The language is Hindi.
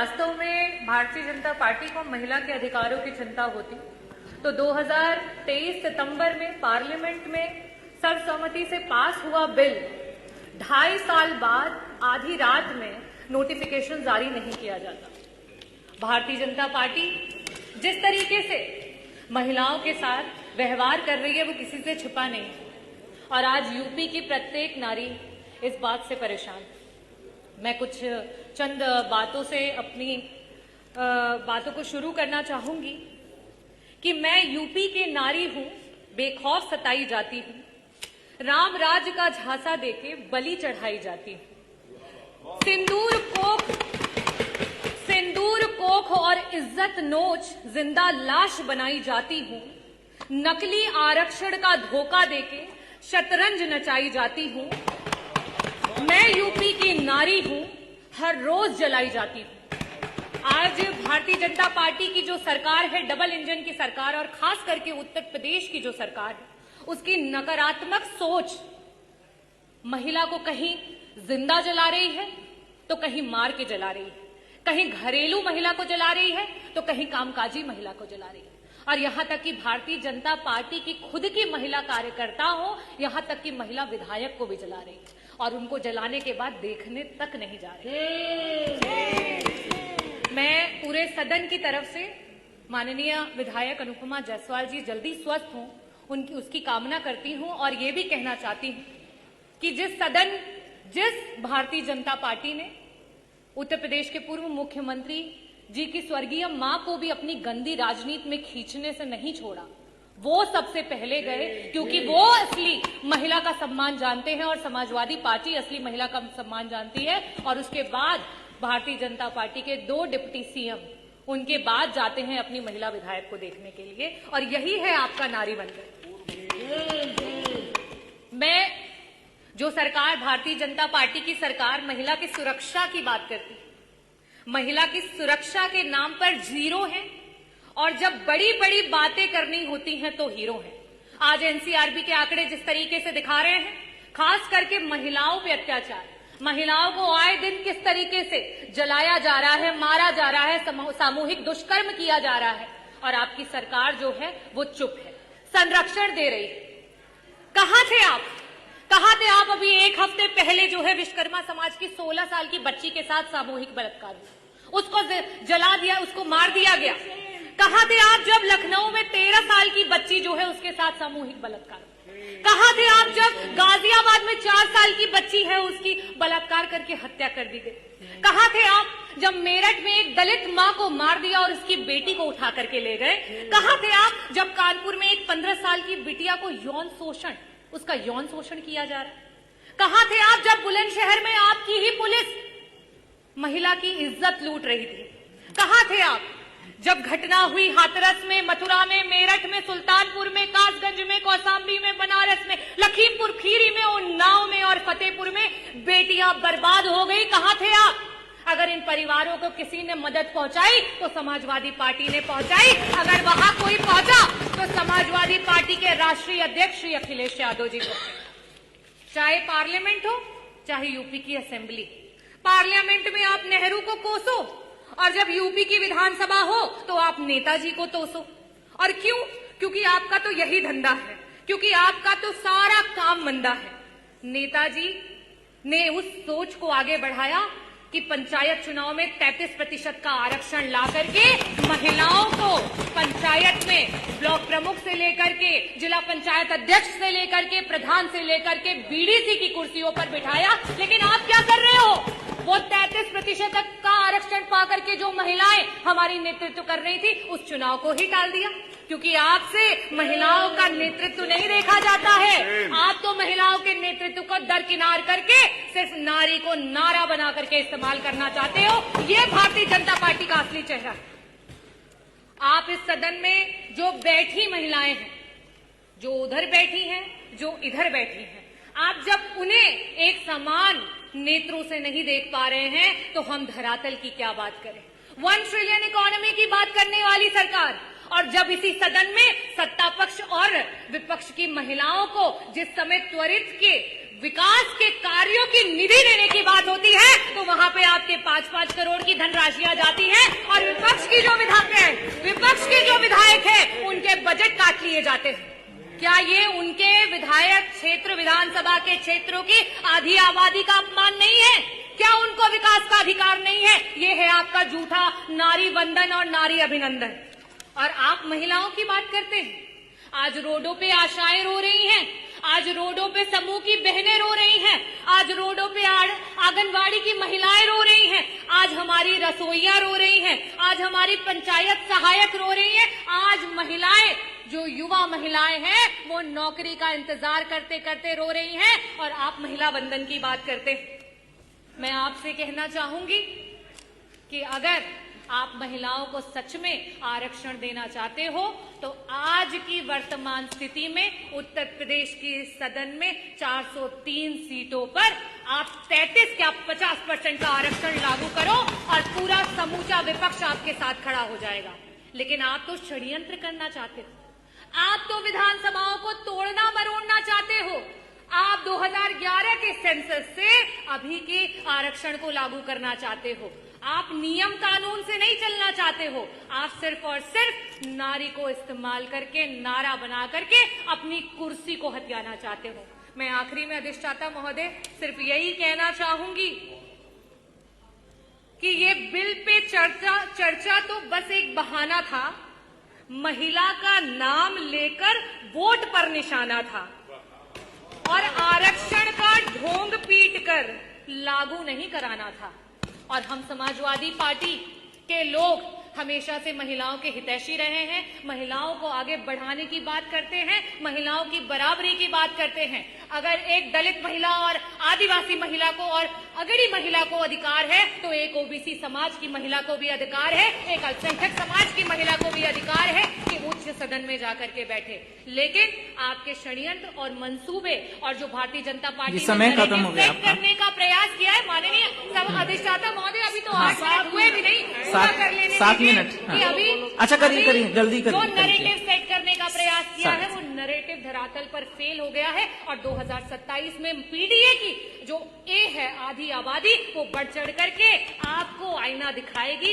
वास्तव में भारतीय जनता पार्टी को महिला के अधिकारों की चिंता होती तो 2023 सितंबर में पार्लियामेंट में सर्वसम्मति से पास हुआ बिल 2.5 साल बाद आधी रात में नोटिफिकेशन जारी नहीं किया जाता। भारतीय जनता पार्टी जिस तरीके से महिलाओं के साथ व्यवहार कर रही है वो किसी से छिपा नहीं है और आज यूपी की प्रत्येक नारी इस बात से परेशान है। मैं कुछ चंद बातों से अपनी बातों को शुरू करना चाहूंगी कि मैं यूपी की नारी हूं, बेखौफ सताई जाती हूं, राम राज्य का झांसा देके बलि चढ़ाई जाती हूं, सिंदूर कोख और इज्जत नोच जिंदा लाश बनाई जाती हूं, नकली आरक्षण का धोखा देके शतरंज नचाई जाती हूं। मैं यूपी की नारी हूं, हर रोज जलाई जाती हूं। आज भारतीय जनता पार्टी की जो सरकार है, डबल इंजन की सरकार, और खास करके उत्तर प्रदेश की जो सरकार है, उसकी नकारात्मक सोच महिला को कहीं जिंदा जला रही है तो कहीं मार के जला रही है, कहीं घरेलू महिला को जला रही है तो कहीं कामकाजी महिला को जला रही है, और यहां तक कि भारतीय जनता पार्टी की खुद की महिला कार्यकर्ता हो, यहां तक कि महिला विधायक को भी जला रही है और उनको जलाने के बाद देखने तक नहीं जा रही। मैं पूरे सदन की तरफ से माननीय विधायक अनुपमा जायसवाल जी जल्दी स्वस्थ हों उसकी कामना करती हूं और ये भी कहना चाहती हूं कि जिस भारतीय जनता पार्टी ने उत्तर प्रदेश के पूर्व मुख्यमंत्री जी की स्वर्गीय मां को भी अपनी गंदी राजनीति में खींचने से नहीं छोड़ा, वो सबसे पहले गए, क्योंकि वो असली महिला का सम्मान जानते हैं और समाजवादी पार्टी असली महिला का सम्मान जानती है। और उसके बाद भारतीय जनता पार्टी के 2 डिप्टी सीएम उनके बाद जाते हैं अपनी महिला विधायक को देखने के लिए, और यही है आपका नारी बंधन। मैं जो सरकार, भारतीय जनता पार्टी की सरकार महिला की सुरक्षा की बात करती है, महिला की सुरक्षा के नाम पर जीरो है और जब बड़ी बड़ी बातें करनी होती हैं तो हीरो हैं। आज एनसीआरबी के आंकड़े जिस तरीके से दिखा रहे हैं, खास करके महिलाओं पे अत्याचार, महिलाओं को आए दिन किस तरीके से जलाया जा रहा है, मारा जा रहा है, सामूहिक दुष्कर्म किया जा रहा है, और आपकी सरकार जो है वो चुप है, संरक्षण दे रही है। कहां थे आप? कहां थे आप अभी 1 हफ्ते पहले जो है विश्वकर्मा समाज की 16 साल की बच्ची के साथ सामूहिक बलात्कार हुआ, उसको जला दिया, उसको मार दिया गया। कहां थे आप जब लखनऊ में 13 साल की बच्ची जो है उसके साथ सामूहिक बलात्कार? कहां थे आप जब गाजियाबाद में 4 साल की बच्ची है उसकी बलात्कार करके हत्या कर दी गई? कहां थे आप जब मेरठ में एक दलित मां को मार दिया और उसकी बेटी को उठा करके ले गए? कहां थे आप जब कानपुर में एक 15 साल की बिटिया को उसका यौन शोषण किया जा रहा है? कहां थे आप जब बुलंदशहर में आपकी ही पुलिस महिला की इज्जत लूट रही थी? कहां थे आप जब घटना हुई हाथरस में, मथुरा में, मेरठ में, सुल्तानपुर में, कासगंज में, कौशाम्बी में, बनारस में, लखीमपुर खीरी में, उन्नाव में और फतेहपुर में बेटियां बर्बाद हो गई? कहां थे आप? अगर इन परिवारों को किसी ने मदद पहुंचाई तो समाजवादी पार्टी ने पहुंचाई, अगर वहां कोई पहुंचा तो समाजवादी पार्टी के राष्ट्रीय अध्यक्ष श्री अखिलेश यादव जी को। चाहे पार्लियामेंट हो चाहे यूपी की असेंबली, पार्लियामेंट में आप नेहरू को कोसो और जब यूपी की विधानसभा हो तो आप नेताजी को तोसो। और क्यों? क्योंकि आपका तो यही धंधा है, क्योंकि आपका तो सारा काम मंदा है। नेताजी ने उस सोच को आगे बढ़ाया कि पंचायत चुनाव में 33% का आरक्षण ला करके महिलाओं को पंचायत में ब्लॉक प्रमुख से लेकर के जिला पंचायत अध्यक्ष से लेकर के प्रधान से लेकर के बीडीसी की कुर्सियों पर बिठाया। लेकिन आप क्या कर रहे हो? वो 33% का आरक्षण पा करके जो महिलाएं हमारी नेतृत्व कर रही थी उस चुनाव को ही टाल दिया, क्योंकि आपसे महिलाओं का नेतृत्व नहीं देखा जाता है। आप तो महिलाओं के नेतृत्व को दरकिनार करके सिर्फ नारी को नारा बना करके इस्तेमाल करना चाहते हो। ये भारतीय जनता पार्टी का असली चेहरा है। आप इस सदन में जो बैठी महिलाएं हैं, जो उधर बैठी हैं, जो इधर बैठी हैं, आप जब उन्हें एक समान नेत्रों से नहीं देख पा रहे हैं तो हम धरातल की क्या बात करें? 1 ट्रिलियन इकोनॉमी की बात करने वाली सरकार, और जब इसी सदन में सत्ता पक्ष और विपक्ष की महिलाओं को जिस समय त्वरित के विकास के कार्यों की निधि देने की बात होती है तो वहां पे आपके 5-5 करोड़ की धनराशियां जाती हैं और विपक्ष के जो विधायक हैं उनके बजट काट लिए जाते हैं। क्या ये उनके विधायक क्षेत्र विधानसभा के क्षेत्रों की आधी आबादी का अपमान नहीं है? क्या उनको विकास का अधिकार नहीं है? ये है आपका झूठा नारी वंदन और नारी अभिनंदन। और आप महिलाओं की बात करते हैं। आज रोडों पे आशाएं रो रही हैं, आज रोडों पे समूह की बहनें रो रही हैं, आज रोडों पे आंगनवाड़ी की महिलाएं रो रही हैं, आज हमारी रसोइयां रो रही हैं, आज हमारी पंचायत सहायक रो रही हैं, आज महिलाएं जो युवा महिलाएं हैं वो नौकरी का इंतजार करते करते रो रही हैं और आप महिला वंदन की बात करते हैं। मैं आपसे कहना चाहूंगी कि अगर आप महिलाओं को सच में आरक्षण देना चाहते हो तो आज की वर्तमान स्थिति में उत्तर प्रदेश की सदन में 403 सीटों पर आप 33 क्या 50% का आरक्षण लागू करो और पूरा समूचा विपक्ष आपके साथ खड़ा हो जाएगा। लेकिन आप तो षड्यंत्र करना चाहते हो, आप तो विधानसभाओं को तोड़ना मरोड़ना चाहते हो। आप 2011 के सेंसस से अभी के आरक्षण को लागू करना चाहते हो। आप नियम कानून से नहीं चलना चाहते हो, आप सिर्फ और सिर्फ नारी को इस्तेमाल करके नारा बना करके अपनी कुर्सी को हथियाना चाहते हो। मैं आखिरी में अधिष्ठाता महोदय सिर्फ यही कहना चाहूंगी कि ये बिल पे चर्चा तो बस एक बहाना था, महिला का नाम लेकर वोट पर निशाना था और आरक्षण का ढोंग पीटकर लागू नहीं कराना था। और हम समाजवादी पार्टी के लोग हमेशा से महिलाओं के हितैषी रहे हैं, महिलाओं को आगे बढ़ाने की बात करते हैं, महिलाओं की बराबरी की बात करते हैं। अगर एक दलित महिला और आदिवासी महिला को और अगड़ी महिला को अधिकार है तो एक ओबीसी समाज की महिला को भी अधिकार है, एक अल्पसंख्यक समाज की महिला को भी अधिकार है कि उच्च सदन में जाकर के बैठे। लेकिन आपके षड्यंत्र और मंसूबे और जो भारतीय जनता पार्टी समय खत्म हो गया करने का प्रयास किया है, माननीय अधिष्ठाता महोदय अभी तो 8 मिनट हुए भी नहीं, पूरा कर लेने 7 मिनट कि अभी अच्छा करिए जल्दी करिए। जो नैरेटिव सेट करने का प्रयास किया है वो नैरेटिव धरातल पर फेल हो गया है और 2027 में पीडीए की जो ए है आधी आबादी वो बढ़ चढ़ करके आपको आईना दिखाएगी।